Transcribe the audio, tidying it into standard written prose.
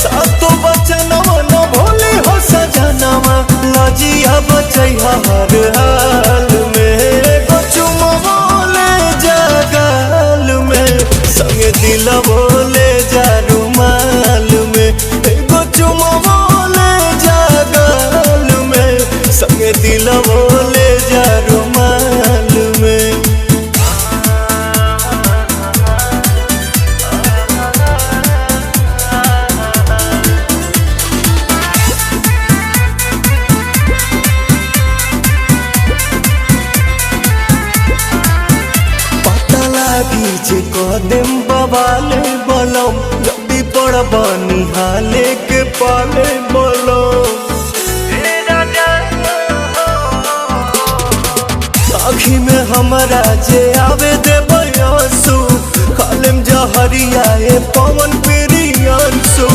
सातो बचनवा न भोली हो सजनवा लजिया बचैहा हर हाल में एगो चुमवा ले जा गाल में संगे दिलवा ले जा रुमाल में एगो चुमवा ले जा गाल में संगे दिलवा ले जा रुमाल में। पीछे कदम बवाले बलम जल्दी पड़ बनी हाले के पाले बलम आँखी में हमारा जे आवे दे बयासु खालिम जहरिया पवन प्रियांशु।